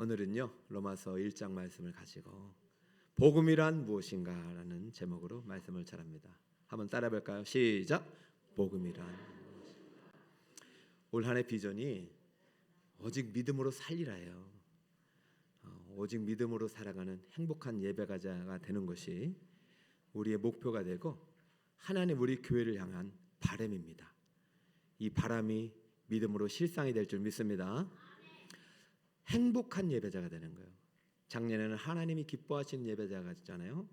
오늘은요 로마서 1장 말씀을 가지고 복음이란 무엇인가라는 제목으로 말씀을 전합니다. 한번 따라 볼까요? 시작. 복음이란 무엇인가. 올 한 해 비전이 오직 믿음으로 살리라예요. 오직 믿음으로 살아가는 행복한 예배가자가 되는 것이 우리의 목표가 되고 하나님 우리 교회를 향한 바람입니다. 이 바람이 믿음으로 실상이 될 줄 믿습니다. 행복한 예배자가 되는 거예요. 작년에는 하나님이 기뻐하시는 예배자가 있잖아요.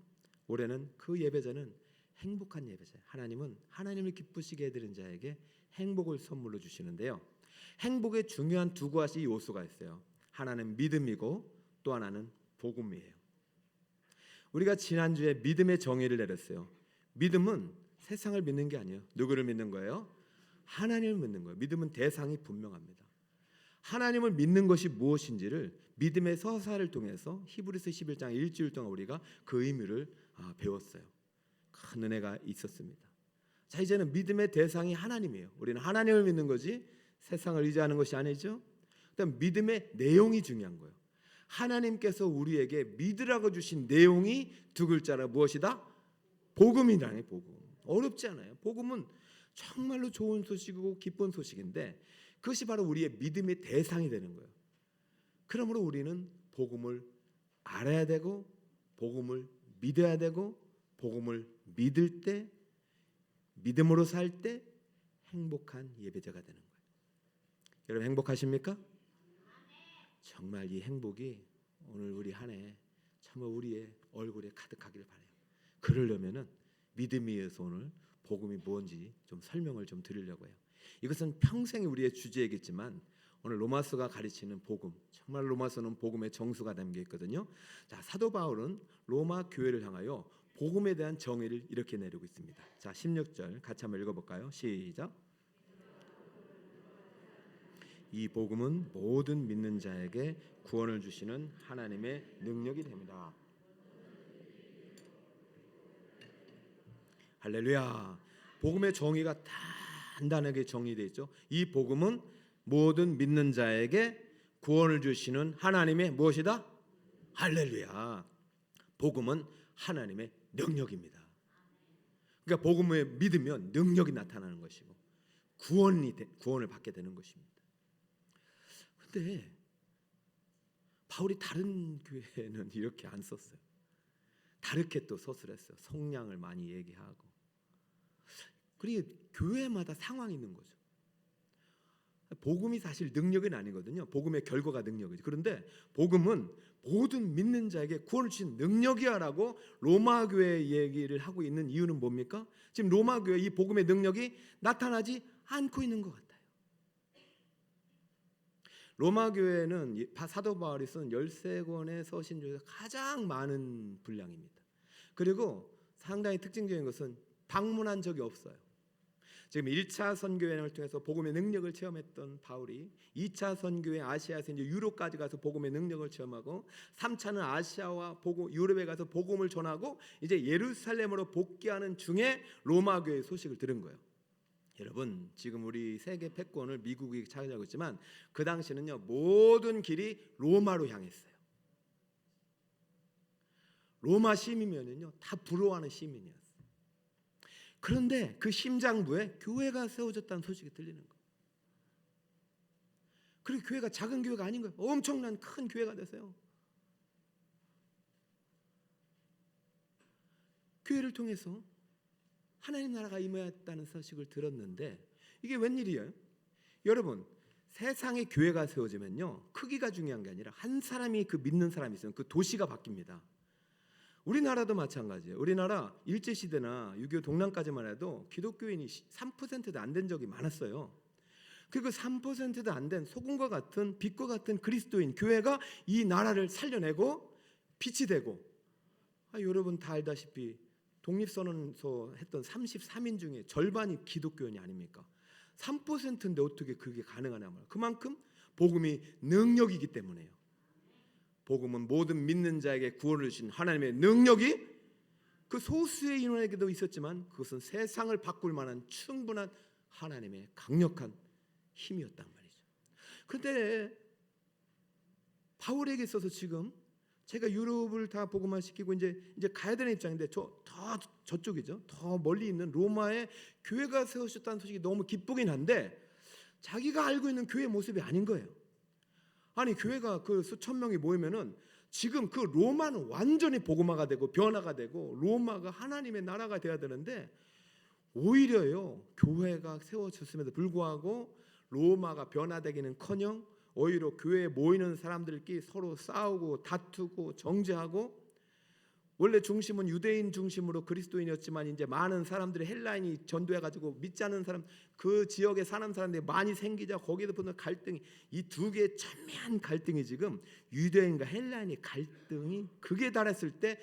올해는 그 예배자는 행복한 예배자. 하나님은 하나님을 기쁘시게 해드리는 자에게 행복을 선물로 주시는데요. 행복에 중요한 두 가지 요소가 있어요. 하나는 믿음이고 또 하나는 복음이에요. 우리가 지난주에 믿음의 정의를 내렸어요. 믿음은 세상을 믿는 게 아니에요. 누구를 믿는 거예요? 하나님을 믿는 거예요. 믿음은 대상이 분명합니다. 하나님을 믿는 것이 무엇인지를 믿음의 서사를 통해서 히브리서 11장 일주일 동안 우리가 그 의미를 배웠어요. 큰 은혜가 있었습니다. 자, 이제는 믿음의 대상이 하나님이에요. 우리는 하나님을 믿는 거지 세상을 의지하는 것이 아니죠. 그다음 믿음의 내용이 중요한 거예요. 하나님께서 우리에게 믿으라고 주신 내용이 두 글자라 무엇이다? 복음이라는 복음. 어렵지 않아요. 복음은 정말로 좋은 소식이고 기쁜 소식인데 그것이 바로 우리의 믿음의 대상이 되는 거예요. 그러므로 우리는 복음을 알아야 되고 복음을 믿어야 되고 복음을 믿을 때 믿음으로 살 때 행복한 예배자가 되는 거예요. 여러분 행복하십니까? 정말 이 행복이 오늘 우리 한 해 정말 우리의 얼굴에 가득하기를 바라요. 그러려면은 믿음에 의해서 오늘 복음이 뭔지 좀 설명을 좀 드리려고 해요. 이것은 평생 우리의 주제이겠지만 오늘 로마서가 가르치는 복음, 정말 로마서는 복음의 정수가 담겨 있거든요. 자, 사도 바울은 로마 교회를 향하여 복음에 대한 정의를 이렇게 내리고 있습니다. 자, 16절 같이 한번 읽어볼까요? 시작. 이 복음은 모든 믿는 자에게 구원을 주시는 하나님의 능력이 됩니다. 할렐루야. 복음의 정의가 단단하게 정의되어 있죠. 이 복음은 모든 믿는 자에게 구원을 주시는 하나님의 무엇이다? 할렐루야. 복음은 하나님의 능력입니다. 그러니까 복음에 믿으면 능력이 나타나는 것이고 구원을 받게 되는 것입니다. 근데 바울이 다른 교회는 이렇게 안 썼어요. 다르게 또 서술했어요. 성량을 많이 얘기하고. 그리고 교회마다 상황이 있는 거죠. 복음이 사실 능력은 아니거든요. 복음의 결과가 능력이죠. 그런데 복음은 모든 믿는 자에게 구원을 주신 능력이야라고 로마 교회 얘기를 하고 있는 이유는 뭡니까? 지금 로마 교회 이 복음의 능력이 나타나지 않고 있는 것 같아요. 로마 교회는 사도 바울이 쓴 13권의 서신 중에서 가장 많은 분량입니다. 그리고 상당히 특징적인 것은 방문한 적이 없어요. 지금 1차 선교여행을 통해서 복음의 능력을 체험했던 바울이 2차 선교회 아시아에서 이제 유럽까지 가서 복음의 능력을 체험하고 3차는 아시아와 유럽에 가서 복음을 전하고 이제 예루살렘으로 복귀하는 중에 로마 교회의 소식을 들은 거예요. 여러분 지금 우리 세계 패권을 미국이 차지하고 있지만 그 당시는요 모든 길이 로마로 향했어요. 로마 시민이면요 다 부러워하는 시민이었어요. 그런데 그 심장부에 교회가 세워졌다는 소식이 들리는 거예요. 그리고 교회가 작은 교회가 아닌 거예요. 엄청난 큰 교회가 됐어요. 교회를 통해서 하나님 나라가 임하였다는 소식을 들었는데 이게 웬일이에요? 여러분 세상에 교회가 세워지면요 크기가 중요한 게 아니라 한 사람이 그 믿는 사람이 있으면 그 도시가 바뀝니다. 우리나라도 마찬가지예요. 우리나라 일제시대나 6.25 동란까지만 해도 기독교인이 3%도 안 된 적이 많았어요. 그 3%도 안 된 소금과 같은 빛과 같은 그리스도인 교회가 이 나라를 살려내고 빛이 되고 여러분 다 알다시피 독립선언서 했던 33인 중에 절반이 기독교인이 아닙니까? 3%인데 어떻게 그게 가능하냐 말이에요. 그만큼 복음이 능력이기 때문에요. 복음은 모든 믿는 자에게 구원을 주신 하나님의 능력이 그 소수의 인원에게도 있었지만 그것은 세상을 바꿀 만한 충분한 하나님의 강력한 힘이었단 말이죠. 그런데 바울에게 있어서 지금 제가 유럽을 다 복음화 시키고 이제 가야 되는 입장인데 저쪽이죠. 더 멀리 있는 로마에 교회가 세우셨다는 소식이 너무 기쁘긴 한데 자기가 알고 있는 교회 모습이 아닌 거예요. 아니 교회가 그 수천 명이 모이면은 지금 그 로마는 완전히 복음화가 되고 변화가 되고 로마가 하나님의 나라가 돼야 되는데 오히려요 교회가 세워졌음에도 불구하고 로마가 변화되기는커녕 오히려 교회에 모이는 사람들끼리 서로 싸우고 다투고 정죄하고, 원래 중심은 유대인 중심으로 그리스도인이었지만 이제 많은 사람들이 헬라인이 전도해가지고 믿지 않는 사람, 그 지역에 사는 사람들이 많이 생기자 거기에서 보는 갈등이, 이 두 개의 첨예한 갈등이 지금 유대인과 헬라인의 갈등이 극에 달했을 때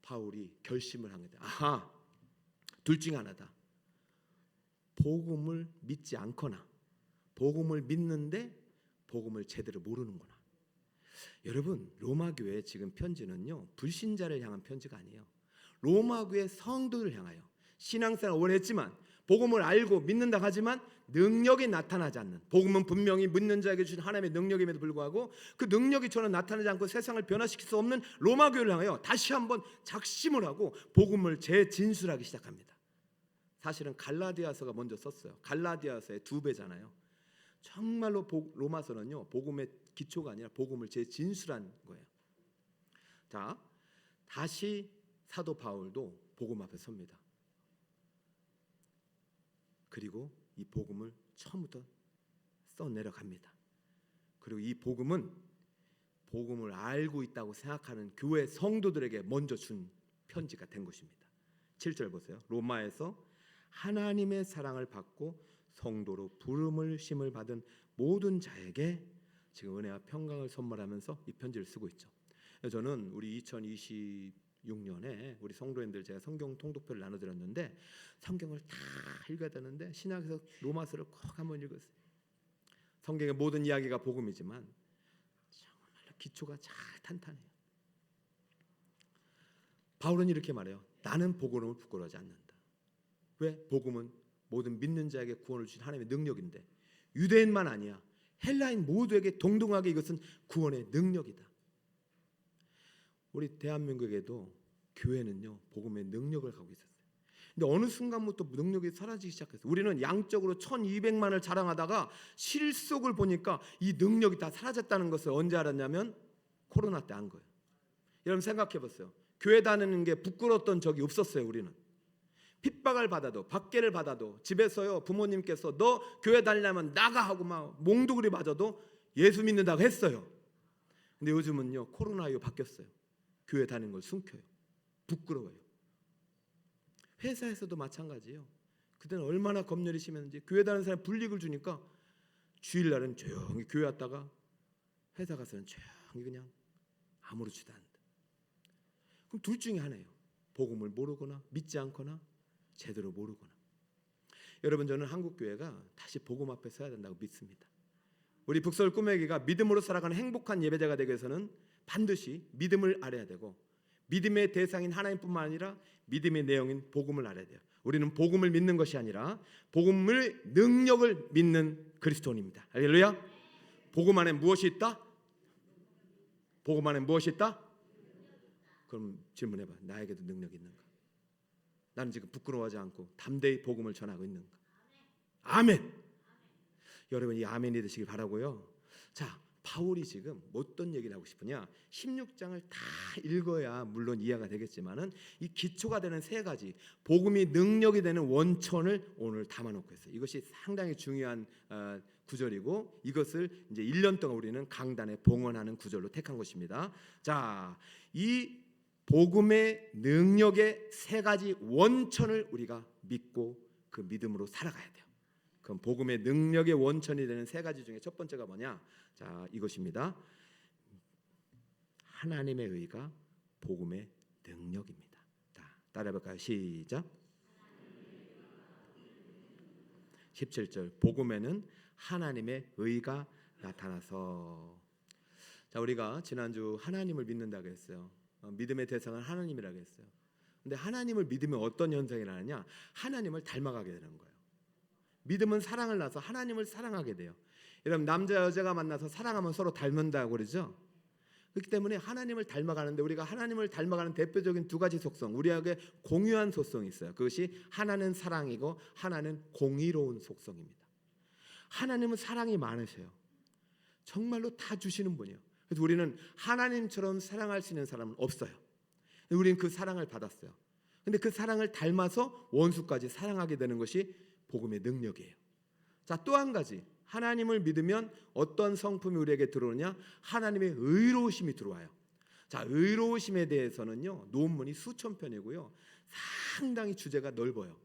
바울이 결심을 한 거다. 아하, 둘 중에 하나다. 복음을 믿지 않거나 복음을 믿는데 복음을 제대로 모르는구나. 여러분, 로마 교회 지금 편지는요 불신자를 향한 편지가 아니에요. 로마 교회 성도를 향하여 신앙생활 오래 했지만 복음을 알고 믿는다 하지만 능력이 나타나지 않는, 복음은 분명히 믿는 자에게 주신 하나님의 능력임에도 불구하고 그 능력이 저는 나타나지 않고 세상을 변화시킬 수 없는 로마 교회를 향하여 다시 한번 작심을 하고 복음을 재진술하기 시작합니다. 사실은 갈라디아서가 먼저 썼어요. 갈라디아서의 2배잖아요. 정말로 로마서는요 복음의 기초가 아니라 복음을 재진술한 거예요. 자, 다시 사도 바울도 복음 앞에 섭니다. 그리고 이 복음을 처음부터 써내려갑니다. 그리고 이 복음은 복음을 알고 있다고 생각하는 교회 성도들에게 먼저 준 편지가 된 것입니다. 7절 보세요. 로마에서 하나님의 사랑을 받고 성도로 부름을 심을 받은 모든 자에게 지금 은혜와 평강을 선물하면서 이 편지를 쓰고 있죠. 저는 우리 2026년에 우리 성도님들 제가 성경 통독표를 나눠드렸는데 성경을 다 읽어야 되는데 신약에서 로마서를 꼭 한번 읽었어요. 성경의 모든 이야기가 복음이지만 정말로 기초가 잘 탄탄해요. 바울은 이렇게 말해요. 나는 복음을 부끄러워하지 않는다. 왜? 복음은 모든 믿는 자에게 구원을 주신 하나님의 능력인데 유대인만 아니야, 헬라인 모두에게 동등하게 이것은 구원의 능력이다. 우리 대한민국에도 교회는요 복음의 능력을 갖고 있었어요. 근데 어느 순간부터 능력이 사라지기 시작했어요. 우리는 양적으로 1200만을 자랑하다가 실속을 보니까 이 능력이 다 사라졌다는 것을 언제 알았냐면 코로나 때 안 거예요. 여러분 생각해 보세요. 교회 다니는 게 부끄러웠던 적이 없었어요. 우리는 핍박을 받아도 박해를 받아도 집에서요 부모님께서 너 교회 다니려면 나가 하고 막 몽둥이를 맞아도 예수 믿는다고 했어요. 근데 요즘은요 코로나 이후 바뀌었어요. 교회 다니는 걸 숨겨요. 부끄러워요. 회사에서도 마찬가지예요. 그때는 얼마나 검열이 심했는지 교회 다니는 사람이 불이익을 주니까 주일날은 조용히 교회 왔다가 회사 가서는 조용히 그냥 아무렇지도 않다. 그럼 둘 중에 하나예요. 복음을 모르거나 믿지 않거나 제대로 모르거나. 여러분, 저는 한국교회가 다시 복음 앞에 서야 된다고 믿습니다. 우리 북서울 꿈의 교회가 믿음으로 살아가는 행복한 예배자가 되기 위해서는 반드시 믿음을 알아야 되고 믿음의 대상인 하나님뿐만 아니라 믿음의 내용인 복음을 알아야 돼요. 우리는 복음을 믿는 것이 아니라 복음을 능력을 믿는 그리스도인입니다. 할렐루야. 복음 안에 무엇이 있다? 복음 안에 무엇이 있다? 그럼 질문해봐. 나에게도 능력이 있는가? 나는 지금 부끄러워하지 않고 담대히 복음을 전하고 있는가? 아멘. 여러분 이 아멘이 되시길 바라고요. 자, 바울이 지금 어떤 얘기를 하고 싶으냐? 16장을 다 읽어야 물론 이해가 되겠지만은 이 기초가 되는 세 가지 복음이 능력이 되는 원천을 오늘 담아놓고 있어요. 이것이 상당히 중요한 구절이고 이것을 이제 1년 동안 우리는 강단에 봉헌하는 구절로 택한 것입니다. 자, 이 복음의 능력의 세 가지 원천을 우리가 믿고 그 믿음으로 살아가야 돼요. 그럼 복음의 능력의 원천이 되는 세 가지 중에 첫 번째가 뭐냐? 자, 이것입니다. 하나님의 의가 복음의 능력입니다. 자, 따라해볼까요? 시작. 17절 복음에는 하나님의 의가 나타나서. 자, 우리가 지난주 하나님을 믿는다고 했어요. 믿음의 대상은 하나님이라고 했어요. 근데 하나님을 믿으면 어떤 현상이 나느냐? 하나님을 닮아가게 되는 거예요. 믿음은 사랑을 낳아서 하나님을 사랑하게 돼요. 여러분 남자 여자가 만나서 사랑하면 서로 닮는다고 그러죠. 그렇기 때문에 하나님을 닮아가는데 우리가 하나님을 닮아가는 대표적인 두 가지 속성, 우리에게 공유한 속성이 있어요. 그것이 하나는 사랑이고 하나는 공의로운 속성입니다. 하나님은 사랑이 많으세요. 정말로 다 주시는 분이에요. 그래서 우리는 하나님처럼 사랑할 수 있는 사람은 없어요. 우리는 그 사랑을 받았어요. 근데 그 사랑을 닮아서 원수까지 사랑하게 되는 것이 복음의 능력이에요. 자, 또 한 가지, 하나님을 믿으면 어떤 성품이 우리에게 들어오느냐? 하나님의 의로우심이 들어와요. 자, 의로우심에 대해서는요, 논문이 수천 편이고요, 상당히 주제가 넓어요.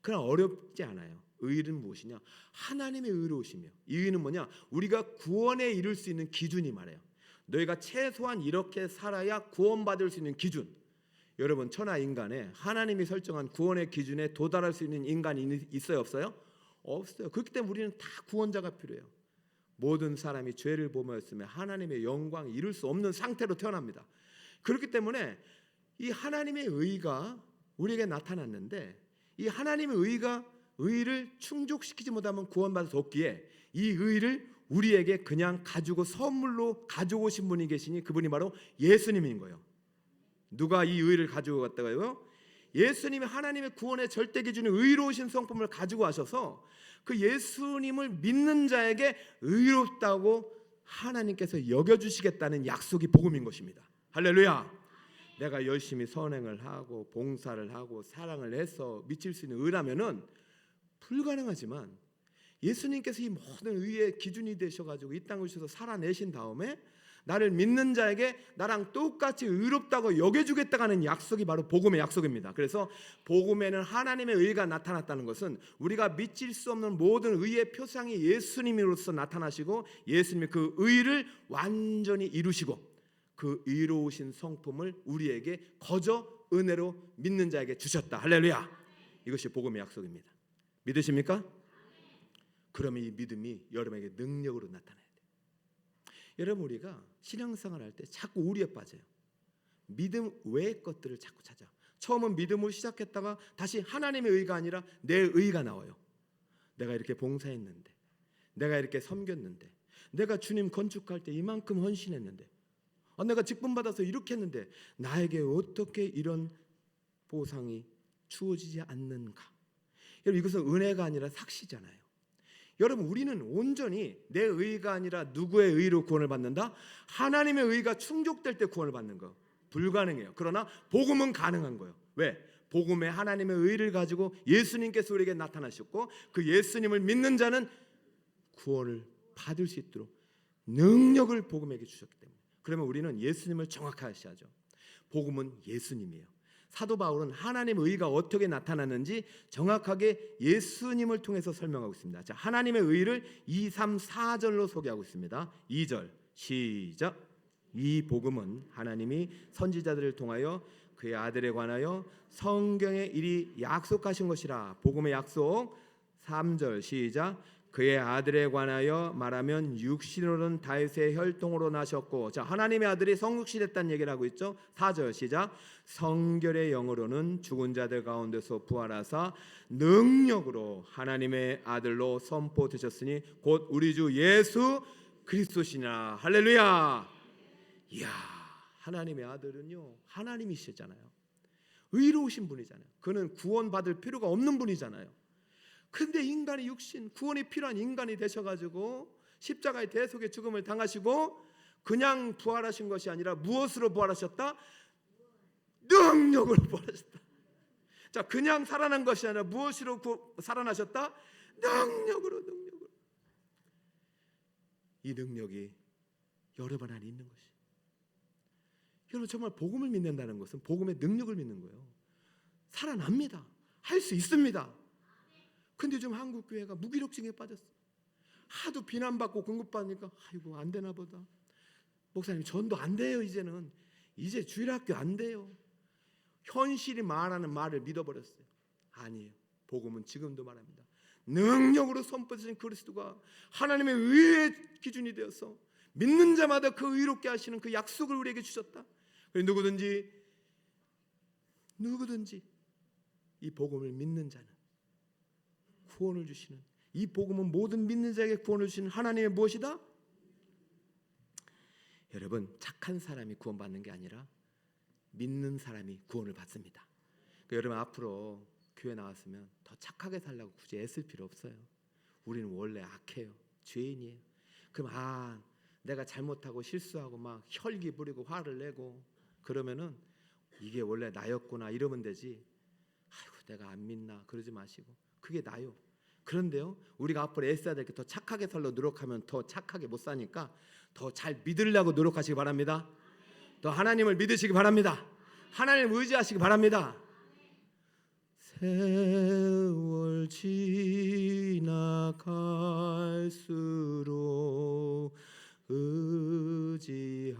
그러나 어렵지 않아요. 의는 무엇이냐? 하나님의 의로우심이요. 이 의는 뭐냐? 우리가 구원에 이를 수 있는 기준이 말해요. 너희가 최소한 이렇게 살아야 구원받을 수 있는 기준. 여러분, 천하 인간에 하나님이 설정한 구원의 기준에 도달할 수 있는 인간이 있어요, 없어요? 없어요. 그렇기 때문에 우리는 다 구원자가 필요해요. 모든 사람이 죄를 범하였으면 하나님의 영광을 이룰 수 없는 상태로 태어납니다. 그렇기 때문에 이 하나님의 의가 우리에게 나타났는데, 이 하나님의 의를 충족시키지 못하면 구원받을 수 없기에 이 의를 우리에게 그냥 가지고 선물로 가져오신 분이 계시니 그분이 바로 예수님인 거예요. 누가 이 의를 가지고 갔다고요? 예수님이 하나님의 구원의 절대 기준의 의로우신 성품을 가지고 하셔서 그 예수님을 믿는 자에게 의롭다고 하나님께서 여겨주시겠다는 약속이 복음인 것입니다. 할렐루야. 내가 열심히 선행을 하고 봉사를 하고 사랑을 해서 미칠 수 있는 의라면은 불가능하지만 예수님께서 이 모든 의의 기준이 되셔가지고 이 땅을 주셔서 살아내신 다음에 나를 믿는 자에게 나랑 똑같이 의롭다고 여겨주겠다는 약속이 바로 복음의 약속입니다. 그래서 복음에는 하나님의 의가 나타났다는 것은 우리가 미칠 수 없는 모든 의의 표상이 예수님으로서 나타나시고 예수님이 그 의를 완전히 이루시고 그 의로우신 성품을 우리에게 거저 은혜로 믿는 자에게 주셨다. 할렐루야. 이것이 복음의 약속입니다. 믿으십니까? 그러면 이 믿음이 여러분에게 능력으로 나타나요. 여러분, 우리가 신앙생활 할 때 자꾸 우리에 빠져요. 믿음 외의 것들을 자꾸 찾아. 처음은 믿음으로 시작했다가 다시 하나님의 의가 아니라 내 의가 나와요. 내가 이렇게 봉사했는데, 내가 이렇게 섬겼는데, 내가 주님 건축할 때 이만큼 헌신했는데, 내가 직분 받아서 이렇게 했는데 나에게 어떻게 이런 보상이 주어지지 않는가? 여러분, 이것은 은혜가 아니라 삭시잖아요. 여러분, 우리는 온전히 내 의가 아니라 누구의 의로 구원을 받는다? 하나님의 의가 충족될 때 구원을 받는 거 불가능해요. 그러나 복음은 가능한 거예요. 왜? 복음에 하나님의 의를 가지고 예수님께서 우리에게 나타나셨고 그 예수님을 믿는 자는 구원을 받을 수 있도록 능력을 복음에게 주셨기 때문에. 그러면 우리는 예수님을 정확하게 아셔야죠. 복음은 예수님이에요. 사도 바울은 하나님의 의가 어떻게 나타났는지 정확하게 예수님을 통해서 설명하고 있습니다. 자, 하나님의 의를 2, 3, 4절로 소개하고 있습니다. 2절 시작. 이 복음은 하나님이 선지자들을 통하여 그의 아들에 관하여 성경에 이리 약속하신 것이라. 복음의 약속. 3절 시작. 그의 아들에 관하여 말하면 육신으로는 다윗의 혈통으로 나셨고. 자, 하나님의 아들이 성육신 됐다는 얘기를 하고 있죠. 4절 시작. 성결의 영으로는 죽은 자들 가운데서 부활하사 능력으로 하나님의 아들로 선포되셨으니 곧 우리 주 예수 그리스도시나. 할렐루야. 이야, 하나님의 아들은요 하나님이시잖아요. 의로우신 분이잖아요. 그는 구원받을 필요가 없는 분이잖아요. 근데 인간의 육신, 구원이 필요한 인간이 되셔가지고 십자가의 대속의 죽음을 당하시고 그냥 부활하신 것이 아니라 무엇으로 부활하셨다? 능력으로 부활하셨다. 자, 그냥 살아난 것이 아니라 무엇으로 살아나셨다? 능력으로. 이 능력이 여러분 안에 있는 것이. 여러분, 정말 복음을 믿는다는 것은 복음의 능력을 믿는 거예요. 살아납니다. 할 수 있습니다. 근데 요즘 한국 교회가 무기력증에 빠졌어. 하도 비난받고 공급받으니까 아이고 안 되나 보다. 목사님, 전도 안 돼요. 이제 주일학교 안 돼요. 현실이 말하는 말을 믿어버렸어요. 아니에요. 복음은 지금도 말합니다. 능력으로 선포되신 그리스도가 하나님의 의의 기준이 되어서 믿는 자마다 그 의롭게 하시는 그 약속을 우리에게 주셨다. 누구든지 이 복음을 믿는 자는 구원을 주시는 이 복음은 모든 믿는 자에게 구원을 주시는 하나님의 무엇이다? 여러분, 착한 사람이 구원받는 게 아니라 믿는 사람이 구원을 받습니다. 그러니까 여러분 앞으로 교회 나왔으면 더 착하게 살라고 굳이 애쓸 필요 없어요. 우리는 원래 악해요. 죄인이에요. 그럼 내가 잘못하고 실수하고 막 혈기 부리고 화를 내고 그러면은 이게 원래 나였구나 이러면 되지. 아이고 내가 안 믿나 그러지 마시고 그게 나요. 그런데요, 우리가 앞으로 애써야 될 게 더 착하게 살려 노력하면 더 착하게 못 사니까 더 잘 믿으려고 노력하시기 바랍니다. 더 하나님을 믿으시기 바랍니다. 하나님을 의지하시기 바랍니다. 세월 지나갈수록 의지할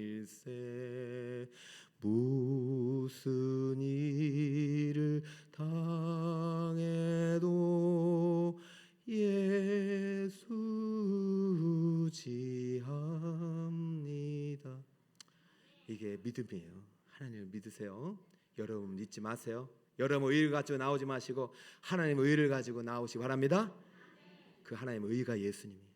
것뿐일세 무슨 일을 당해도 예수 지합니다. 이게 믿음이에요. 하나님을 믿으세요. 여러분 믿지 마세요. 여러분 의를 가지고 나오지 마시고 하나님의 의를 가지고 나오시기 바랍니다. 그 하나님의 의가 예수님이에요.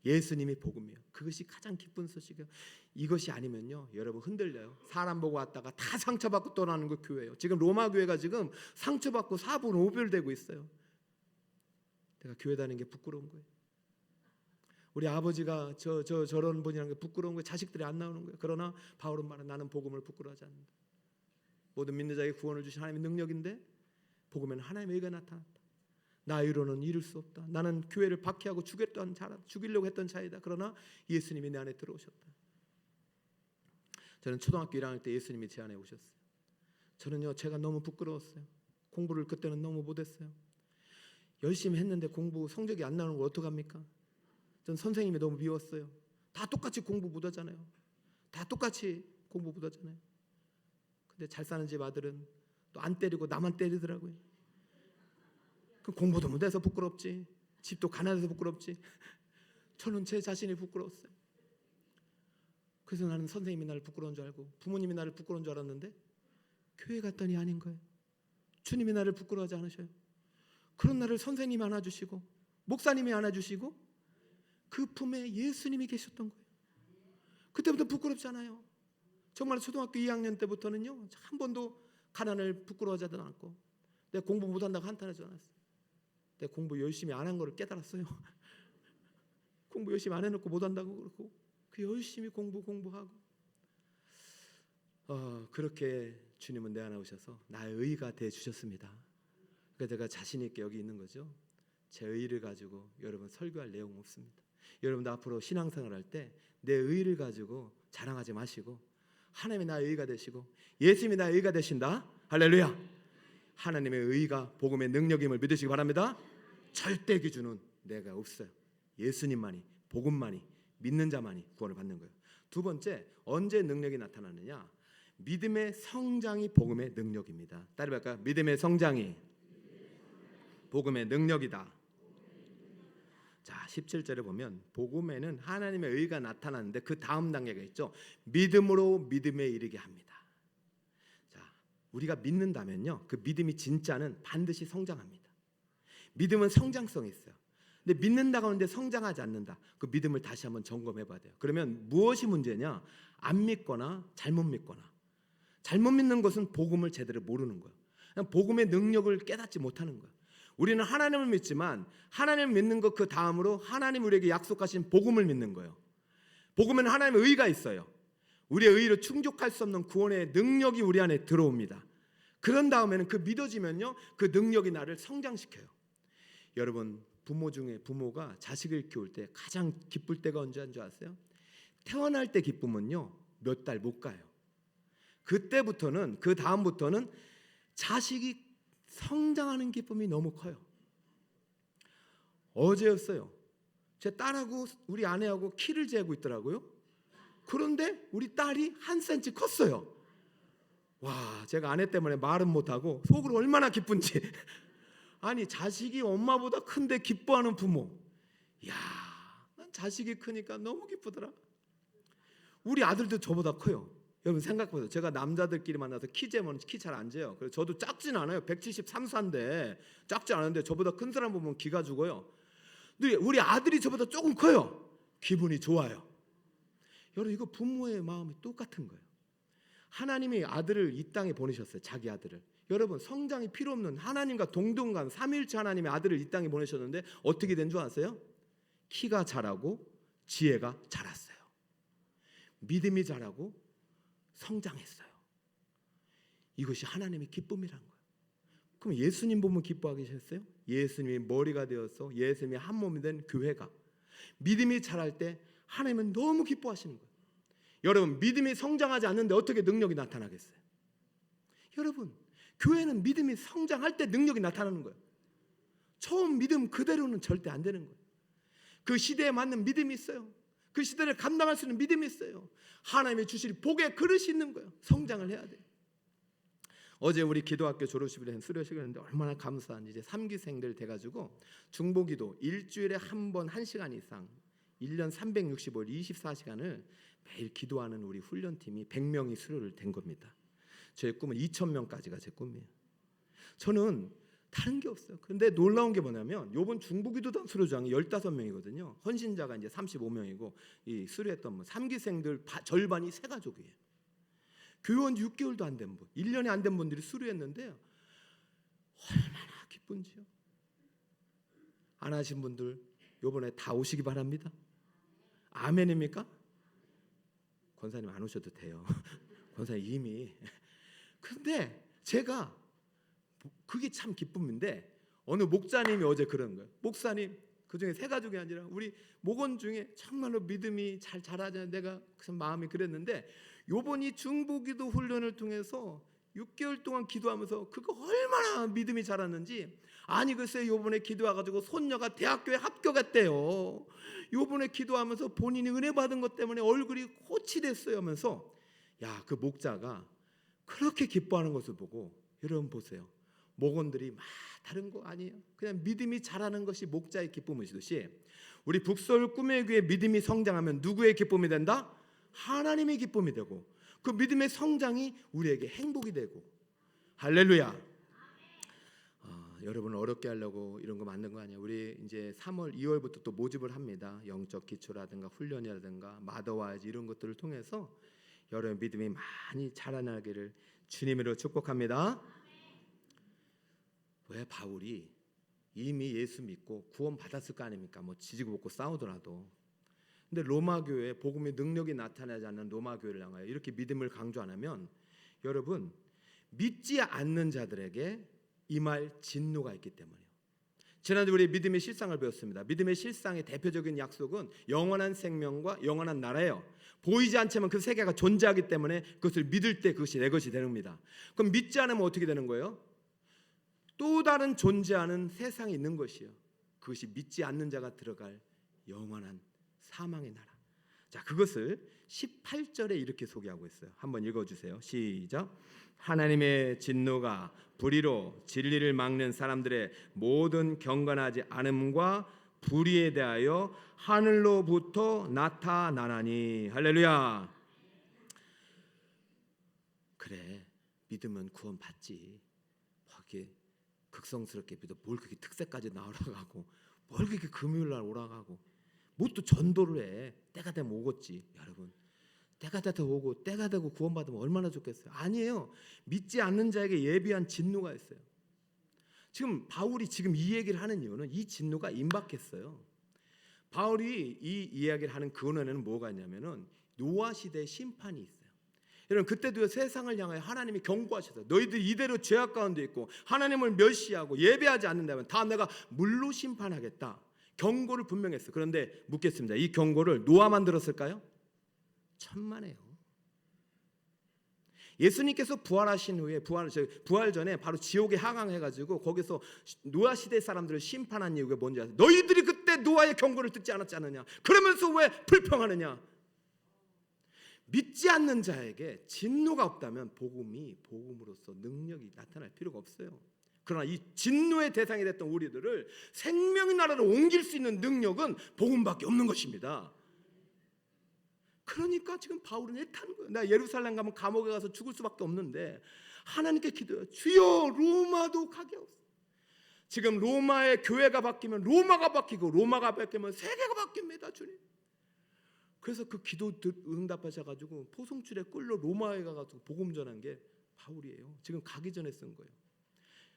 예수님이 복음이에요. 그것이 가장 기쁜 소식이에요. 이것이 아니면요 여러분 흔들려요. 사람 보고 왔다가 다 상처받고 떠나는 거 교회예요. 지금 로마 교회가 지금 상처받고 4분 5별 되고 있어요. 내가 교회 다니는 게 부끄러운 거예요. 우리 아버지가 저런 분이라는 게 부끄러운 거예요. 자식들이 안 나오는 거예요. 그러나 바울은 말은 나는 복음을 부끄러워하지 않는다. 모든 믿는 자에게 구원을 주신 하나님의 능력인데 복음에는 하나님의 의가 나타났다. 나 의로는 이룰 수 없다. 나는 교회를 박해하고 죽이려고 했던 자이다. 그러나 예수님이 내 안에 들어오셨다. 저는 초등학교 1학년 때 예수님이 제 안에 오셨어요. 저는요 제가 너무 부끄러웠어요. 공부를 그때는 너무 못했어요. 열심히 했는데 공부 성적이 안 나오는 걸 어떡합니까? 전 선생님이 너무 미웠어요. 다 똑같이 공부 못하잖아요. 다 똑같이 공부 못하잖아요. 근데 잘 사는 집 아들은 또 안 때리고 나만 때리더라고요. 그 공부도 못해서 부끄럽지. 집도 가난해서 부끄럽지. 저는 제 자신이 부끄러웠어요. 그래서 나는 선생님이 나를 부끄러운 줄 알고 부모님이 나를 부끄러운 줄 알았는데 교회 갔더니 아닌 거예요. 주님이 나를 부끄러워하지 않으셔요. 그런 나를 선생님이 안아주시고 목사님이 안아주시고 그 품에 예수님이 계셨던 거예요. 그때부터 부끄럽지 않아요. 정말 초등학교 2학년 때부터는요 한 번도 가난을 부끄러워하지도 않았고 내가 공부 못한다고 한탄하지 않았어요. 내가 공부 열심히 안 한 거를 깨달았어요. 공부 열심히 안 해놓고 못한다고 그러고 그 열심히 공부하고 그렇게 주님은 내 안에 오셔서 나의 의가 돼 주셨습니다. 그러니까 제가 자신 있게 여기 있는 거죠. 제 의를 가지고 여러분 설교할 내용 없습니다. 여러분도 앞으로 신앙생활 할 때 내 의를 가지고 자랑하지 마시고 하나님이 나의 의가 되시고 예수님이 나의 의가 되신다. 할렐루야. 하나님의 의가 복음의 능력임을 믿으시기 바랍니다. 절대 기준은 내가 없어요. 예수님만이 복음만이 믿는 자만이 구원을 받는 거예요. 두 번째, 언제 능력이 나타나느냐? 믿음의 성장이 복음의 능력입니다. 따라해볼까요? 믿음의 성장이 복음의 능력이다. 자, 17절에 보면 복음에는 하나님의 의가 나타나는데 그 다음 단계가 있죠. 믿음으로 믿음에 이르게 합니다. 자, 우리가 믿는다면요, 그 믿음이 진짜는 반드시 성장합니다. 믿음은 성장성이 있어요. 근데 믿는다고 하는데 성장하지 않는다. 그 믿음을 다시 한번 점검해봐야 돼요. 그러면 무엇이 문제냐? 안 믿거나 잘못 믿거나. 잘못 믿는 것은 복음을 제대로 모르는 거예요. 그냥 복음의 능력을 깨닫지 못하는 거예요. 우리는 하나님을 믿지만 하나님을 믿는 것 그 다음으로 하나님 우리에게 약속하신 복음을 믿는 거예요. 복음에는 하나님의 의가 있어요. 우리의 의로 충족할 수 없는 구원의 능력이 우리 안에 들어옵니다. 그런 다음에는 그 믿어지면요, 그 능력이 나를 성장시켜요. 여러분, 부모 중에 부모가 자식을 키울 때 가장 기쁠 때가 언제인 줄 아세요? 태어날 때 기쁨은요 몇 달 못 가요. 그때부터는, 그 다음부터는 자식이 성장하는 기쁨이 너무 커요. 어제였어요. 제 딸하고 우리 아내하고 키를 재고 있더라고요. 그런데 우리 딸이 1cm 컸어요. 와, 제가 아내 때문에 말은 못하고 속으로 얼마나 기쁜지. 아니, 자식이 엄마보다 큰데 기뻐하는 부모. 이야, 난 자식이 크니까 너무 기쁘더라. 우리 아들도 저보다 커요. 여러분 생각해보세요. 제가 남자들끼리 만나서 키 재면 키 잘 안 재요. 그래서 저도 작진 않아요. 173인데 작지 않은데 저보다 큰 사람 보면 기가 죽어요. 근데 우리 아들이 저보다 조금 커요. 기분이 좋아요. 여러분 이거 부모의 마음이 똑같은 거예요. 하나님이 아들을 이 땅에 보내셨어요. 자기 아들을. 여러분 성장이 필요 없는 하나님과 동등한 삼위일체 하나님의 아들을 이 땅에 보내셨는데 어떻게 된 줄 아세요? 키가 자라고 지혜가 자랐어요. 믿음이 자라고 성장했어요. 이것이 하나님의 기쁨이란 거예요. 그럼 예수님 보면 기뻐하기 계셨어요? 예수님이 머리가 되어서 예수님이 한 몸이 된 교회가 믿음이 자랄 때 하나님은 너무 기뻐하시는 거예요. 여러분 믿음이 성장하지 않는데 어떻게 능력이 나타나겠어요? 여러분 교회는 믿음이 성장할 때 능력이 나타나는 거예요. 처음 믿음 그대로는 절대 안 되는 거예요. 그 시대에 맞는 믿음이 있어요. 그 시대를 감당할 수 있는 믿음이 있어요. 하나님이 주실 복의 그릇이 있는 거예요. 성장을 해야 돼요. 어제 우리 기도학교 졸업식을 한 수료식을 했는데 얼마나 감사한지. 이제 3기생들 돼가지고 중보기도 일주일에 한 번 1시간 이상 1년 365일 24시간을 매일 기도하는 우리 훈련팀이 100명이 수료를 된 겁니다. 저의 꿈은 2,000명까지가 제 꿈이에요. 저는 다른 게 없어요. 그런데 놀라운 게 뭐냐면 이번 중보기도단 수료장이 15명이거든요. 헌신자가 이제 35명이고 이 수료했던 3기생들 절반이 새 가족이에요. 교원 6개월도 안 된 분, 1년이 안 된 분들이 수료했는데 얼마나 기쁜지요. 안 하신 분들 이번에 다 오시기 바랍니다. 아멘입니까? 권사님 안 오셔도 돼요. 권사님 이미. 근데 제가 그게 참 기쁨인데 어느 목사님이 어제 그런 거예요. 목사님 그중에 새 가족이 아니라 우리 목원 중에 정말로 믿음이 잘 자라자 내가 마음이 그랬는데 요번이 중보기도 훈련을 통해서 6개월 동안 기도하면서 그거 얼마나 믿음이 자랐는지. 아니 글쎄 요번에 기도해가지고 손녀가 대학교에 합격했대요. 요번에 기도하면서 본인이 은혜 받은 것 때문에 얼굴이 꽃이 됐어요 하면서 야, 그 목자가 그렇게 기뻐하는 것을 보고 여러분 보세요. 목원들이 막 다른 거 아니에요. 그냥 믿음이 자라는 것이 목자의 기쁨이듯이 우리 북서울 꿈의 교회 믿음이 성장하면 누구의 기쁨이 된다? 하나님의 기쁨이 되고 그 믿음의 성장이 우리에게 행복이 되고. 할렐루야. 여러분을 어렵게 하려고 이런 거 만든 거 아니에요. 우리 이제 3월 2월부터 또 모집을 합니다. 영적 기초라든가 훈련이라든가 마더와이즈 이런 것들을 통해서 여러분 믿음이 많이 자라나기를 주님으로 축복합니다. 왜 바울이 이미 예수 믿고 구원 받았을 거 아닙니까? 뭐 지지고 볶고 싸우더라도. 근데 로마 교회 복음의 능력이 나타나지 않는 로마 교회를 향하여 이렇게 믿음을 강조 안 하면 여러분 믿지 않는 자들에게 임할 진노가 있기 때문이에요. 지난주 우리 믿음의 실상을 배웠습니다. 믿음의 실상의 대표적인 약속은 영원한 생명과 영원한 나라예요. 보이지 않지만 그 세계가 존재하기 때문에 그것을 믿을 때 그것이 내 것이 되는 겁니다. 그럼 믿지 않으면 어떻게 되는 거예요? 또 다른 존재하는 세상이 있는 것이요. 그것이 믿지 않는 자가 들어갈 영원한 사망의 나라. 자, 그것을 18절에 이렇게 소개하고 있어요. 한번 읽어주세요. 시작. 하나님의 진노가 불의로 진리를 막는 사람들의 모든 경건하지 않음과 불의에 대하여 하늘로부터 나타나나니. 할렐루야. 그래, 믿으면 구원 받지. 이렇게 극성스럽게 믿어 뭘 그렇게 특세까지 나오라고 뭘 그렇게 금요일날 오라고 뭐 또 전도를 해. 때가 되면 오겠지. 여러분 때가 돼서 오고 때가 되고 구원받으면 얼마나 좋겠어요. 아니에요. 믿지 않는 자에게 예비한 진노가 있어요. 지금 바울이 지금 이 얘기를 하는 이유는 이 진노가 임박했어요. 바울이 이 이야기를 하는 근원에는 뭐가 있냐면은 노아 시대의 심판이 있어요. 여러분 그때도 세상을 향하여 하나님이 경고하셨어요. 너희들이 이대로 죄악 가운데 있고 하나님을 멸시하고 예배하지 않는다면 다 내가 물로 심판하겠다. 경고를 분명히 했어요. 그런데 묻겠습니다. 이 경고를 노아만 들었을까요? 천만에요. 예수님께서 부활하신 후에 부활 전에 바로 지옥에 하강해가지고 거기서 노아 시대 사람들을 심판한 이유가 뭔지 아세요? 너희들이 그때 노아의 경고를 듣지 않았지 않느냐? 그러면서 왜 불평하느냐? 믿지 않는 자에게 진노가 없다면 복음으로서 능력이 나타날 필요가 없어요. 그러나 이 진노의 대상이 됐던 우리들을 생명의 나라로 옮길 수 있는 능력은 복음밖에 없는 것입니다. 그러니까 지금 바울은 애타는 거예요. 나 예루살렘 가면 감옥에 가서 죽을 수밖에 없는데 하나님께 기도해요. 주여 로마도 가게 하옵소서. 지금 로마의 교회가 바뀌면 로마가 바뀌고 로마가 바뀌면 세계가 바뀝니다, 주님. 그래서 그 기도 응답하셔가지고 포송줄에 끌려 로마에 가서 복음 전한 게 바울이에요. 지금 가기 전에 쓴 거예요.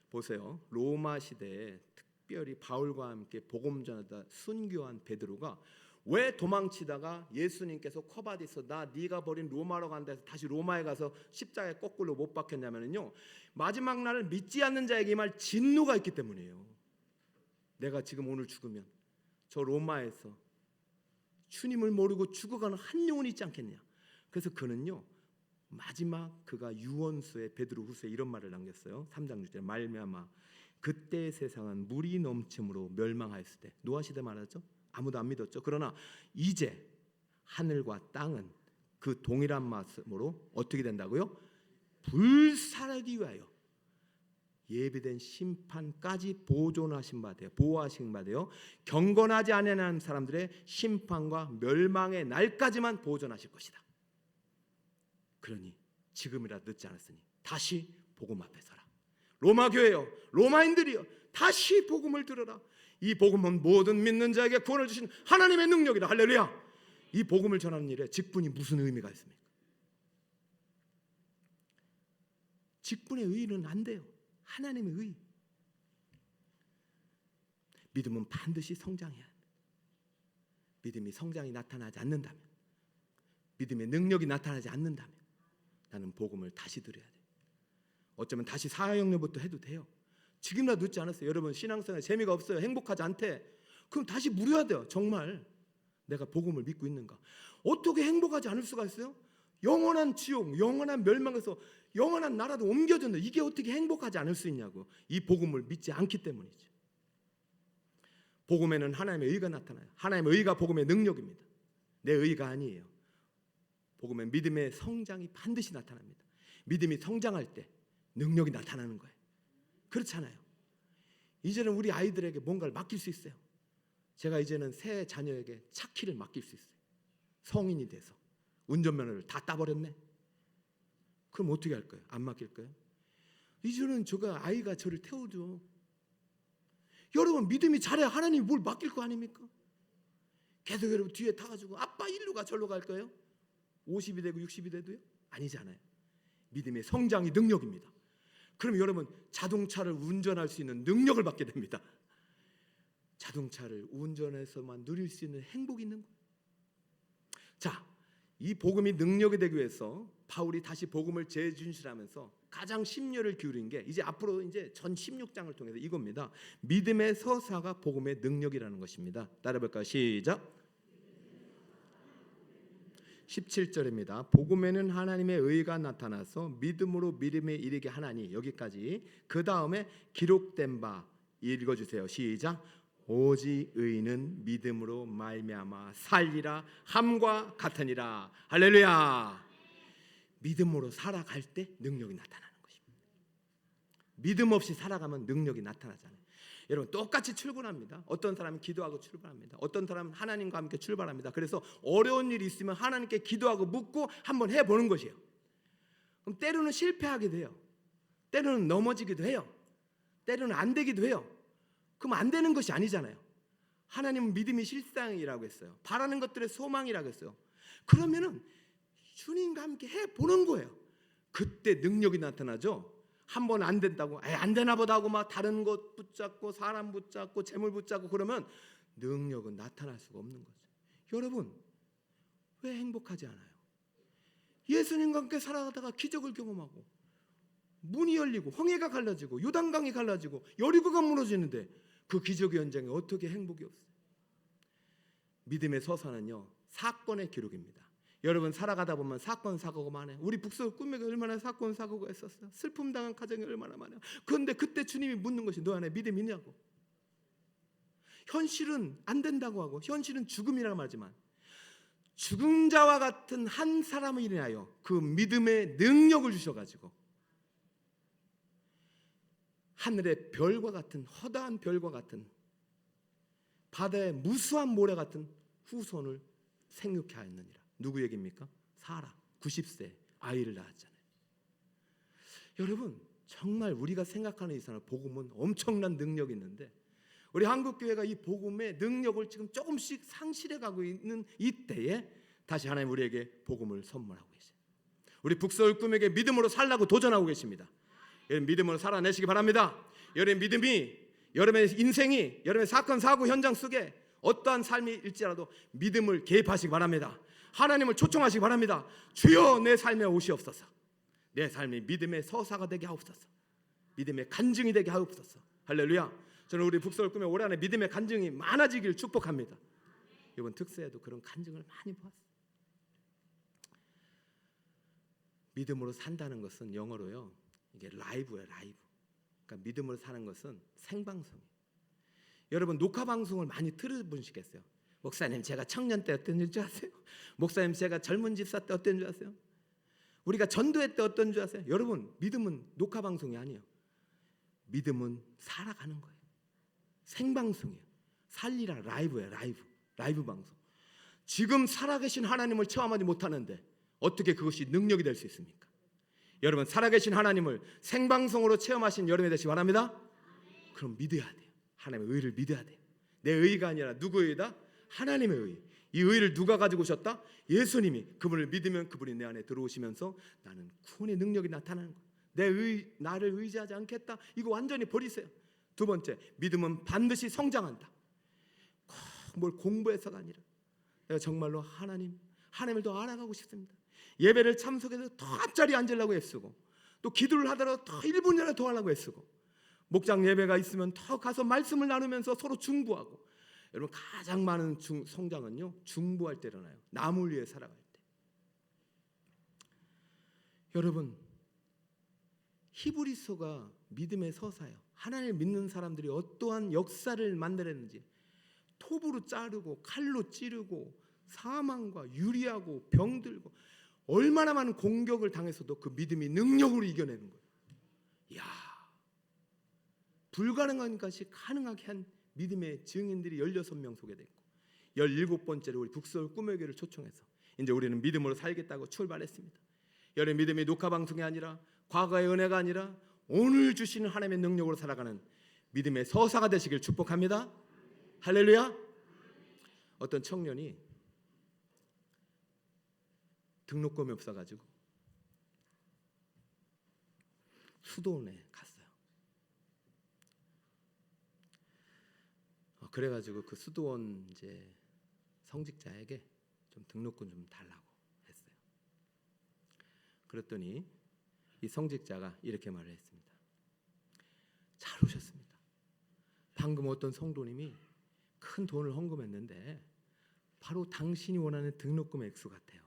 보세요. 로마 시대에 특별히 바울과 함께 복음 전하다 순교한 베드로가 왜 도망치다가 예수님께서 커바디서 나 네가 버린 로마로 간다 해서 다시 로마에 가서 십자가에 거꾸로 못 박혔냐면요, 마지막 날을 믿지 않는 자에게 임할 진노가 있기 때문이에요. 내가 지금 오늘 죽으면 저 로마에서 주님을 모르고 죽어가는 한 영혼이 있지 않겠냐. 그래서 그는요, 마지막 그가 유언서에 베드로 후서에 이런 말을 남겼어요. 3장 6절에 말미암아 그때 세상은 물이 넘침으로 멸망하였을 때, 노아 시대 말하죠. 아무도 안 믿었죠. 그러나 이제 하늘과 땅은 그 동일한 말씀으로 어떻게 된다고요? 불살하기 위하여 예비된 심판까지 보존하신 바 되어 보호하신 바 되어 경건하지 아니하는 사람들의 심판과 멸망의 날까지만 보존하실 것이다. 그러니 지금이라 늦지 않았으니 다시 복음 앞에 서라. 로마 교회여, 로마인들이여, 다시 복음을 들어라. 이 복음은 모든 믿는 자에게 구원을 주신 하나님의 능력이다. 할렐루야. 이 복음을 전하는 일에 직분이 무슨 의미가 있습니까? 직분의 의의는 안 돼요. 하나님의 의. 믿음은 반드시 성장해야 합니다. 믿음이 성장이 나타나지 않는다면, 믿음의 능력이 나타나지 않는다면 나는 복음을 다시 드려야 돼요. 어쩌면 다시 사역료부터 해도 돼요. 지금이라 늦지 않았어요. 여러분 신앙생활에 재미가 없어요. 행복하지 않대. 그럼 다시 물어야 돼요. 정말 내가 복음을 믿고 있는가? 어떻게 행복하지 않을 수가 있어요? 영원한 지옥, 영원한 멸망에서 영원한 나라도 옮겨졌는데 이게 어떻게 행복하지 않을 수 있냐고. 이 복음을 믿지 않기 때문이죠. 복음에는 하나님의 의가 나타나요. 하나님의 의가 복음의 능력입니다. 내 의가 아니에요. 복음은 믿음의 성장이 반드시 나타납니다. 믿음이 성장할 때 능력이 나타나는 거예요. 그렇잖아요. 이제는 우리 아이들에게 뭔가를 맡길 수 있어요. 제가 이제는 새 자녀에게 차 키를 맡길 수 있어요. 성인이 돼서 운전면허를 다 따버렸네. 그럼 어떻게 할 거예요? 안 맡길 거예요? 이제는 제가 아이가 저를 태워줘. 여러분 믿음이 잘해야 하나님이 뭘 맡길 거 아닙니까? 계속 여러분 뒤에 타가지고 아빠 일로 가 절로 갈 거예요? 50이 되고 60이 돼도요? 아니잖아요. 믿음의 성장이 능력입니다. 그럼 여러분 자동차를 운전할 수 있는 능력을 받게 됩니다. 자동차를 운전해서만 누릴 수 있는 행복이 있는 거예요. 자, 이 복음이 능력이 되기 위해서 바울이 다시 복음을 재준실하면서 가장 심려를 기울인 게 이제 앞으로 이제 전 16장을 통해서 이겁니다. 믿음의 서사가 복음의 능력이라는 것입니다. 따라해볼까요? 시작. 17절입니다. 복음에는 하나님의 의가 나타나서 믿음으로 믿음에 이르게 하나니, 여기까지. 그 다음에 기록된 바 읽어주세요. 시작. 오직 의인은 믿음으로 말미암아 살리라 함과 같으니라. 할렐루야. 믿음으로 살아갈 때 능력이 나타나는 것입니다. 믿음 없이 살아가면 능력이 나타나잖아요. 여러분 똑같이 출근합니다. 어떤 사람은 기도하고 출발합니다. 어떤 사람은 하나님과 함께 출발합니다. 그래서 어려운 일이 있으면 하나님께 기도하고 묻고 한번 해보는 것이에요. 그럼 때로는 실패하게 돼요. 때로는 넘어지기도 해요. 때로는 안 되기도 해요. 그럼 안 되는 것이 아니잖아요. 하나님은 믿음이 실상이라고 했어요. 바라는 것들의 소망이라고 했어요. 그러면은 주님과 함께 해보는 거예요. 그때 능력이 나타나죠. 한 번 안 된다고 안 되나 보다 하고 막 다른 것 붙잡고 사람 붙잡고 재물 붙잡고 그러면 능력은 나타날 수가 없는 거죠. 여러분 왜 행복하지 않아요? 예수님과 함께 살아가다가 기적을 경험하고 문이 열리고 홍해가 갈라지고 요단강이 갈라지고 여리고가 무너지는데 그 기적의 현장에 어떻게 행복이 없어요? 믿음의 서사는요 사건의 기록입니다. 여러분 살아가다 보면 사건 사고가 많아요. 우리 북서울 꿈에가 얼마나 사건 사고가 있었어요. 슬픔 당한 가정이 얼마나 많아요. 그런데 그때 주님이 묻는 것이 너 안에 믿음이 있냐고. 현실은 안 된다고 하고 현실은 죽음이라고 말하지만 죽은 자와 같은 한 사람을 인하여 그 믿음의 능력을 주셔가지고 하늘의 별과 같은 허다한 별과 같은 바다의 무수한 모래 같은 후손을 생육케 하였느니라. 누구 얘기입니까? 사라 90세 아이를 낳았잖아요. 여러분 정말 우리가 생각하는 이상은 복음은 엄청난 능력이 있는데 우리 한국교회가 이 복음의 능력을 지금 조금씩 상실해가고 있는 이때에 다시 하나님 우리에게 복음을 선물하고 계세요. 우리 북서울 꿈에게 믿음으로 살라고 도전하고 계십니다. 여러분 믿음으로 살아내시기 바랍니다. 여러분의 믿음이, 여러분의 인생이, 여러분의 사건 사고 현장 속에 어떠한 삶일지라도 믿음을 개입하시기 바랍니다. 하나님을 초청하시기 바랍니다. 주여 내 삶에 오시옵소서. 내 삶이 믿음의 서사가 되게 하옵소서. 믿음의 간증이 되게 하옵소서. 할렐루야. 저는 우리 북서울 꿈에 올 한해 믿음의 간증이 많아지길 축복합니다. 이번 특세에도 그런 간증을 많이 보았어요. 믿음으로 산다는 것은 영어로요, 이게 라이브예요, 라이브. 그러니까 믿음으로 사는 것은 생방송이에요. 여러분 녹화 방송을 많이 들어보시겠어요? 목사님 제가 청년 때 어땠는 줄 아세요? 목사님 제가 젊은 집사 때 어땠는 줄 아세요? 우리가 전도회 때 어떤 줄 아세요? 여러분 믿음은 녹화 방송이 아니에요. 믿음은 살아가는 거예요. 생방송이에요. 살리라 라이브예요. 라이브 방송. 지금 살아계신 하나님을 체험하지 못하는데 어떻게 그것이 능력이 될 수 있습니까? 여러분 살아계신 하나님을 생방송으로 체험하신 여러분이 되시기 바랍니다. 그럼 믿어야 돼요. 하나님의 의를 믿어야 돼요. 내 의가 아니라 누구의 의다? 하나님의 의. 이 의를 누가 가지고 오셨다? 예수님이. 그분을 믿으면 그분이 내 안에 들어오시면서 나는 구원의 능력이 나타나는 거예요. 나를 의지하지 않겠다. 이거 완전히 버리세요. 두 번째, 믿음은 반드시 성장한다. 꼭 뭘 공부해서가 아니라 내가 정말로 하나님을 더 알아가고 싶습니다. 예배를 참석해서 더 앞자리에 앉으려고 애쓰고 또 기도를 하더라도 더 1분이라도 더 하려고 애쓰고 목장 예배가 있으면 더 가서 말씀을 나누면서 서로 중보하고. 여러분 가장 많은 성장은요 중보할 때 일어나요. 남을 위해 살아갈 때. 여러분 히브리서가 믿음의 서사예요. 하나님을 믿는 사람들이 어떠한 역사를 만들었는지 톱으로 자르고 칼로 찌르고 사망과 유리하고 병들고 얼마나 많은 공격을 당해서도 그 믿음이 능력으로 이겨내는 거예요. 이야, 불가능한 것이 가능하게 한 믿음의 증인들이 16명 소개됐고 17번째로 우리 북서울 꿈의 교회를 초청해서 이제 우리는 믿음으로 살겠다고 출발했습니다. 여러분 믿음이 녹화방송이 아니라 과거의 은혜가 아니라 오늘 주시는 하나님의 능력으로 살아가는 믿음의 서사가 되시길 축복합니다. 할렐루야. 어떤 청년이 등록금이 없어가지고 수도원에 갔어요. 그래가지고 그 수도원 이제 성직자에게 좀 등록금 좀 달라고 했어요. 그랬더니 이 성직자가 이렇게 말을 했습니다. 잘 오셨습니다. 방금 어떤 성도님이 큰 돈을 헌금했는데 바로 당신이 원하는 등록금 액수 같아요.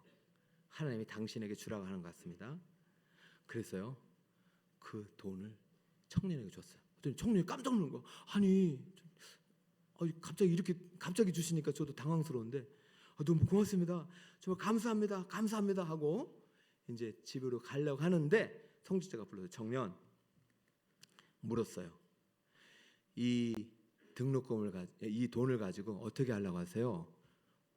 하나님이 당신에게 주라고 하는 것 같습니다. 그래서요 그 돈을 청년에게 줬어요. 그랬더니 청년이 깜짝 놀란 거예요. 아니 갑자기 주시니까 저도 당황스러운데 너무 고맙습니다. 정말 감사합니다 하고 이제 집으로 가려고 하는데 성직자가 불러서 청년 물었어요. 이 돈을 가지고 어떻게 하려고 하세요?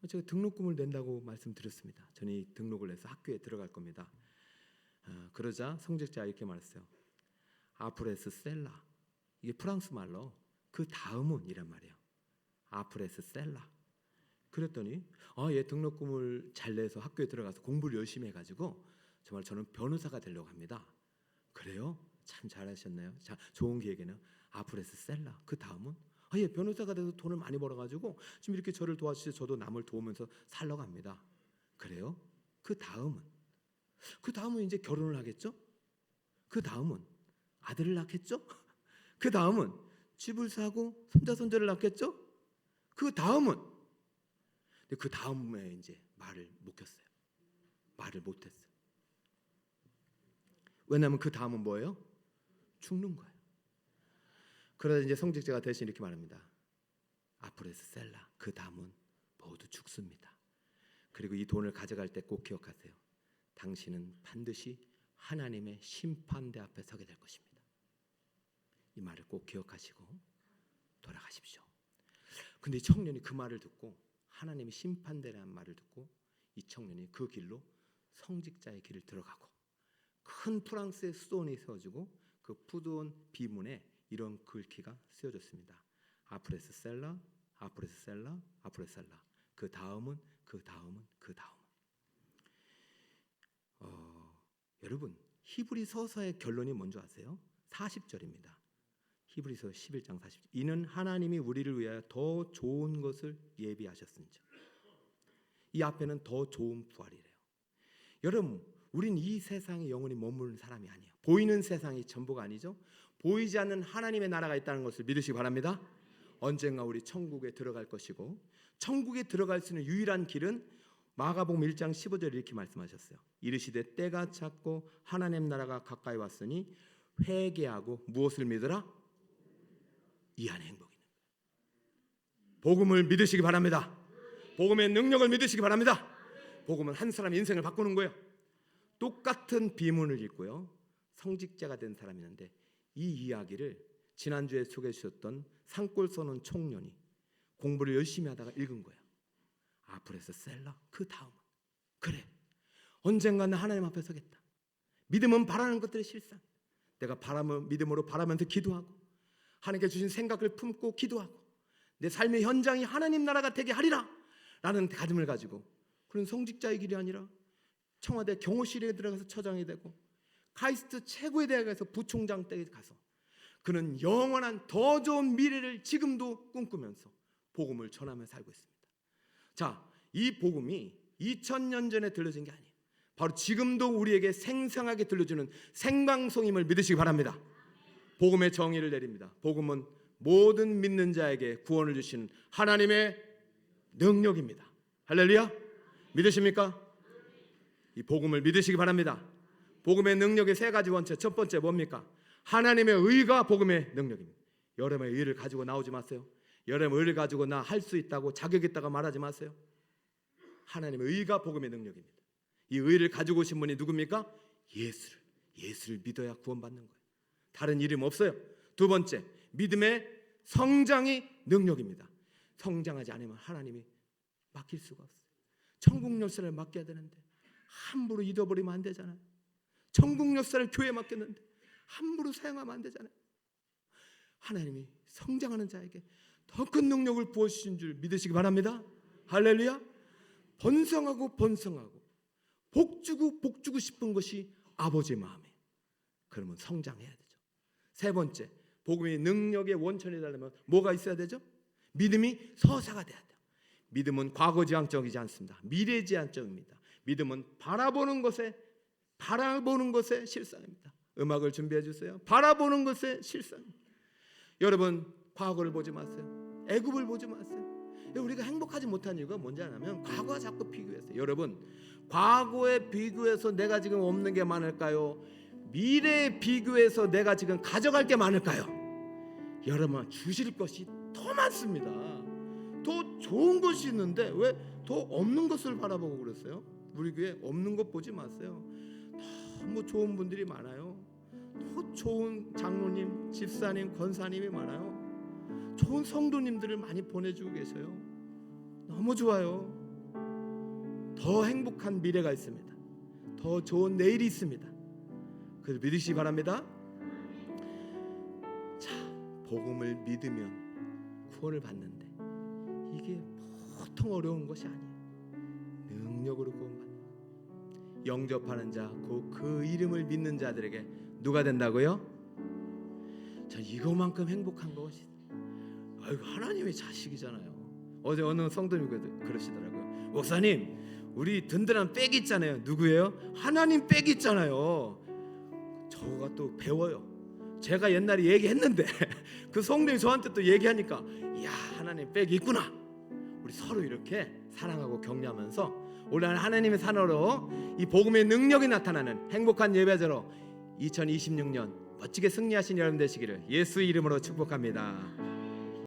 제가 등록금을 낸다고 말씀드렸습니다. 저는 이 등록을 해서 학교에 들어갈 겁니다. 그러자 성직자가 이렇게 말했어요. 아프레스 셀라. 이게 프랑스 말로 그 다음은 이란 말이에요. 아프레스 셀라. 그랬더니 예, 등록금을 잘 내서 학교에 들어가서 공부를 열심히 해가지고 정말 저는 변호사가 되려고 합니다. 그래요? 참 잘하셨네요. 자, 좋은 기회겠네요. 아프레스 셀라. 그 다음은 예, 변호사가 돼서 돈을 많이 벌어가지고 지금 이렇게 저를 도와주셔서 저도 남을 도우면서 살려고 합니다. 그래요? 그 다음은 이제 결혼을 하겠죠? 그 다음은 아들을 낳겠죠? 그 다음은 집을 사고 손자손자를 낳겠죠? 그 다음은 근데 그 다음에 이제 말을 못 켰어요. 말을 못했어요. 왜냐하면 그 다음은 뭐예요? 죽는 거예요. 그러다 이제 성직자가 대신 이렇게 말합니다. 아프레스 셀라. 그 다음은 모두 죽습니다. 그리고 이 돈을 가져갈 때 꼭 기억하세요. 당신은 반드시 하나님의 심판대 앞에 서게 될 것입니다. 이 말을 꼭 기억하시고 돌아가십시오. 근데 이 청년이 그 말을 듣고 하나님의 심판대라는 말을 듣고 이 청년이 그 길로 성직자의 길을 들어가고 큰 프랑스의 수도원이 세워지고 그 푸드원 비문에 이런 글귀가 쓰여졌습니다. 아프레스셀라, 아프레스셀라, 아프레셀라. 그 다음은 그 다음은 그 다음은. 여러분 히브리서서의 결론이 뭔지 아세요? 40절입니다. 히브리서 11장 40절. 이는 하나님이 우리를 위하여 더 좋은 것을 예비하셨은즉. 이 앞에는 더 좋은 부활이래요. 여러분 우린 이 세상에 영원히 머무르는 사람이 아니에요. 보이는 세상이 전부가 아니죠. 보이지 않는 하나님의 나라가 있다는 것을 믿으시기 바랍니다. 언젠가 우리 천국에 들어갈 것이고 천국에 들어갈 수 있는 유일한 길은 마가복음 1장 15절에 이렇게 말씀하셨어요. 이르시되 때가 찼고 하나님 나라가 가까이 왔으니 회개하고 무엇을 믿으라? 이 안에 행복이 있는 거예요. 복음을 믿으시기 바랍니다. 복음의 능력을 믿으시기 바랍니다. 복음은 한 사람의 인생을 바꾸는 거예요. 똑같은 비문을 읽고요. 성직자가 된 사람이 있는데 이 이야기를 지난주에 소개해 주셨던 산골 서는 청년이 공부를 열심히 하다가 읽은 거예요. 아프레스셀라 그 다음은 그래 언젠가는 하나님 앞에 서겠다. 믿음은 바라는 것들의 실상. 내가 믿음으로 바라면서 기도하고 하나님께 주신 생각을 품고 기도하고 내 삶의 현장이 하나님 나라가 되게 하리라 라는 다짐을 가지고 그런 성직자의 길이 아니라 청와대 경호실에 들어가서 처장이 되고 카이스트 최고의 대학에서 부총장 때에 가서 그는 영원한 더 좋은 미래를 지금도 꿈꾸면서 복음을 전하며 살고 있습니다. 자, 이 복음이 2000년 전에 들려진 게 아니에요. 바로 지금도 우리에게 생생하게 들려주는 생방송임을 믿으시기 바랍니다. 복음의 정의를 내립니다. 복음은 모든 믿는 자에게 구원을 주시는 하나님의 능력입니다. 할렐루야. 믿으십니까? 이 복음을 믿으시기 바랍니다. 복음의 능력의 세 가지 원칙. 첫 번째 뭡니까? 하나님의 의가 복음의 능력입니다. 여러분의 의를 가지고 나오지 마세요. 여러분의 의를 가지고 나 할 수 있다고 자격 있다고 말하지 마세요. 하나님의 의가 복음의 능력입니다. 이 의를 가지고 오신 분이 누굽니까? 예수를 믿어야 구원받는 거예요. 다른 이름 없어요. 두 번째, 믿음의 성장이 능력입니다. 성장하지 않으면 하나님이 맡길 수가 없어요. 천국 열쇠를 맡겨야 되는데 함부로 잊어버리면 안 되잖아요. 천국 열쇠를 교회에 맡겼는데 함부로 사용하면 안 되잖아요. 하나님이 성장하는 자에게 더 큰 능력을 부어주신 줄 믿으시기 바랍니다. 할렐루야. 번성하고 복주고 싶은 것이 아버지의 마음이에요. 그러면 성장해야 되죠. 세 번째, 복음의 능력의 원천이 되려면 뭐가 있어야 되죠? 믿음이 서사가 돼야 돼요. 믿음은 과거지향적이지 않습니다. 미래지향적입니다. 믿음은 바라보는 것의 실상입니다. 음악을 준비해 주세요. 바라보는 것의 실상입니다. 여러분 과거를 보지 마세요. 애굽을 보지 마세요. 우리가 행복하지 못한 이유가 뭔지 아냐면 과거와 자꾸 비교했어요. 여러분 과거에 비교해서 내가 지금 없는 게 많을까요? 미래에 비교해서 내가 지금 가져갈 게 많을까요? 여러분 주실 것이 더 많습니다. 더 좋은 것이 있는데 왜 더 없는 것을 바라보고 그랬어요? 우리 교회 없는 것 보지 마세요. 너무 좋은 분들이 많아요. 더 좋은 장로님, 집사님, 권사님이 많아요. 좋은 성도님들을 많이 보내주고 계세요. 너무 좋아요. 더 행복한 미래가 있습니다. 더 좋은 내일이 있습니다. 그래서 믿으시기 바랍니다. 자, 복음을 믿으면 구원을 받는데 이게 보통 어려운 것이 아니에요. 능력으로 구원받는 영접하는 자, 그 이름을 믿는 자들에게 누가 된다고요? 저 이거만큼 행복한 것이 하나님의 자식이잖아요. 어제 어느 성도님이 그러시더라고요. 목사님, 우리 든든한 백이 있잖아요. 누구예요? 하나님 백이 있잖아요. 저가 또 배워요. 제가 옛날에 얘기했는데 그 성도님이 저한테 또 얘기하니까 이야, 하나님 백이 있구나. 우리 서로 이렇게 사랑하고 격려하면서 올해 하나님의 산으로 이 복음의 능력이 나타나는 행복한 예배자로 2026년 멋지게 승리하신 여러분 되시기를 예수의 이름으로 축복합니다.